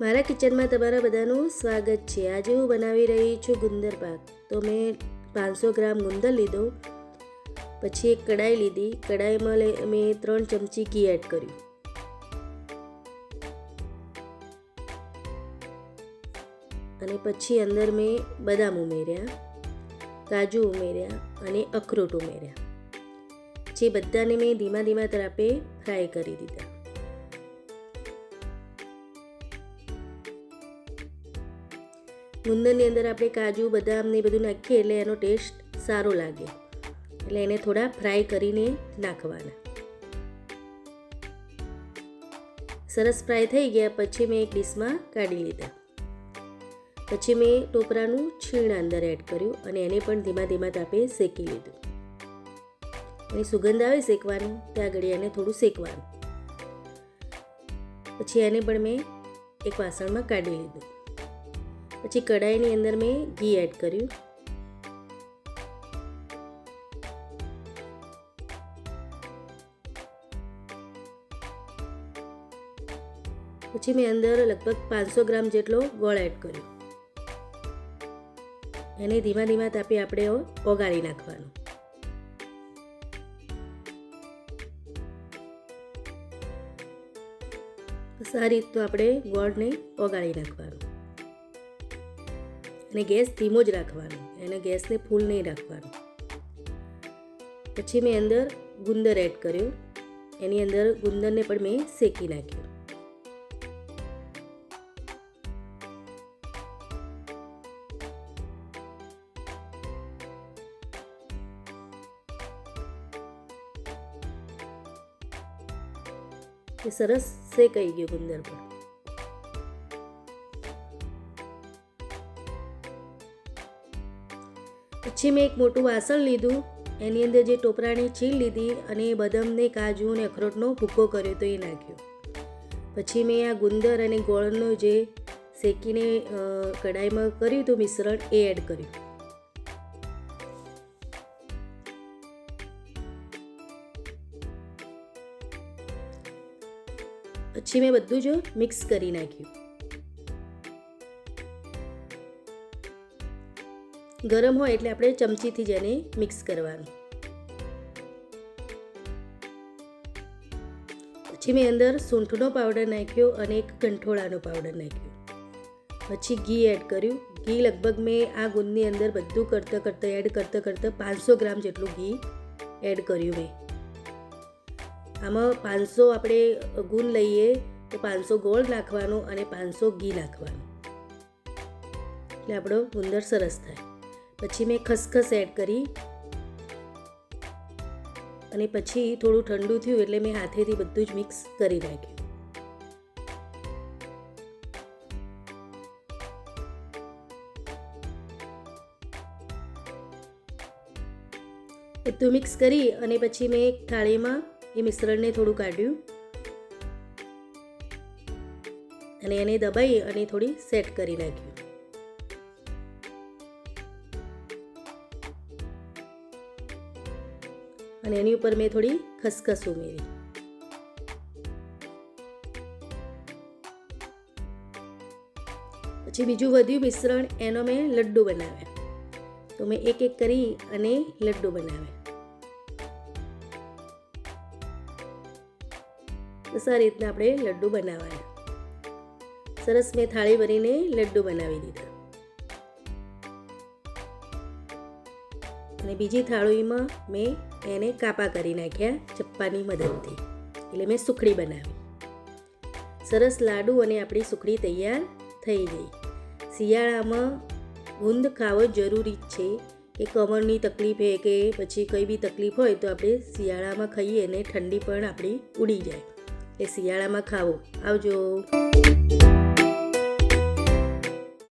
મારા કિચનમાં તમારા બધાનું સ્વાગત છે। આજે હું બનાવી રહી છું ગુંદર પાક। તો મેં 500 ગ્રામ ગુંદર લીધો, પછી એક કડાઈ લીધી। કડાઈમાં મેં 3 ચમચી ઘી એડ કર્યું અને પછી અંદર મેં બદામ ઉમેર્યા, કાજુ ઉમેર્યા અને અખરોટ ઉમેર્યા। જે બધાને મેં ધીમા ધીમા તરફે ફ્રાય કરી દીધા। ગુંદરની અંદર આપણે કાજુ બદામ ને બધું નાખીએ એટલે એનો ટેસ્ટ સારો લાગે, એટલે એને થોડા ફ્રાય કરીને નાખવાના। સરસ ફ્રાય થઈ ગયા પછી મેં એક ડીશમાં કાઢી લીધા। પછી મેં ટોપરાનું છીણ અંદર એડ કર્યું અને એને પણ ધીમા ધીમા તાપે શેકી લીધું। એની સુગંધ આવે શેકવાની ત્યાં આગળ એને થોડું શેકવાનું। પછી એને પણ મેં એક વાસણમાં કાઢી લીધું। પછી કઢાઈની અંદર મેં ઘી એડ કર્યું, પછી મેં અંદર લગભગ 500 ગ્રામ જેટલો ગોળ એડ કર્યો। એને ધીમા ધીમા તાપે આપણે ઓગાળી નાખવાનું। આ રીતનું આપણે ગોળને ઓગાળી નાખવાનું અને ગેસ ધીમો જ રાખવાનો, એને ગેસને ફૂલ નહીં રાખવાનો। પછી મેં અંદર ગુંદર એડ કર્યો, એની અંદર ગુંદરને પણ મેં શેકી નાખ્યું। એ સરસ શેકાઈ ગયું ગુંદર પર। પછી મેં એક મોટું વાસણ લીધું, એની અંદર જે ટોપરાની છીણ લીધી અને બદામને કાજુ અને અખરોટનો ભૂકો કર્યો તો એ નાખ્યો। પછી મેં આ ગુંદર અને ગોળનું જે શેકીને કઢાઈમાં કર્યું હતું મિશ્રણ એ એડ કર્યું। પછી મેં બધું જ મિક્સ કરી નાખ્યું। ગરમ હોય એટલે આપણે ચમચીથી જ એને મિક્સ કરવાનું। પછી મેં અંદર સૂંઠનો પાવડર નાખ્યો અને એક કંઠોળાનો પાવડર નાખ્યો। પછી ઘી એડ કર્યું। ઘી લગભગ મેં આ ગુંદની અંદર બધું એડ કરતાં 500 ગ્રામ જેટલું ઘી એડ કર્યું મેં। આમાં 500 આપણે ગુંદ લઈએ તો 500 ગોળ નાખવાનો અને 500 ઘી નાખવાનું, એટલે આપણો ગુંદર સરસ થાય। પછી મેં ખસખસ એડ કરી અને પછી થોડું ઠંડુ થયું એટલે મેં હાથેથી બધું જ મિક્સ કરી નાખ્યું। બધું મિક્સ કરી અને પછી મેં એક થાળીમાં એ મિશ્રણને થોડું કાઢ્યું અને એને દબાઈ અને થોડી સેટ કરી નાખ્યું। અને એની ઉપર મેં થોડી ખસખસ ઉમેરી। પછી બીજું વધ્યું મિશ્રણ, એનો મેં લડ્ડુ બનાવ્યા। તો મેં એક એક કરી અને લડ્ડુ બનાવ્યા। બસ આ રીતના આપણે લડ્ડુ બનાવવાના। સરસ મેં થાળી ભરીને લડ્ડુ બનાવી દીધા અને બીજી થાળીમાં મેં એને કાપા કરી નાખ્યા ચપ્પાની મદદથી, એટલે મેં સુખડી બનાવી। સરસ લાડુ અને આપણી સુખડી તૈયાર થઈ ગઈ। શિયાળામાં ગુંદ ખાવો જરૂરી જ છે કે કમરની તકલીફ હોય કે પછી કંઈ બી તકલીફ હોય તો આપણે શિયાળામાં ખાઈએ અને ઠંડી પણ આપણી ઉડી જાય, એટલે શિયાળામાં ખાવો। આવજો।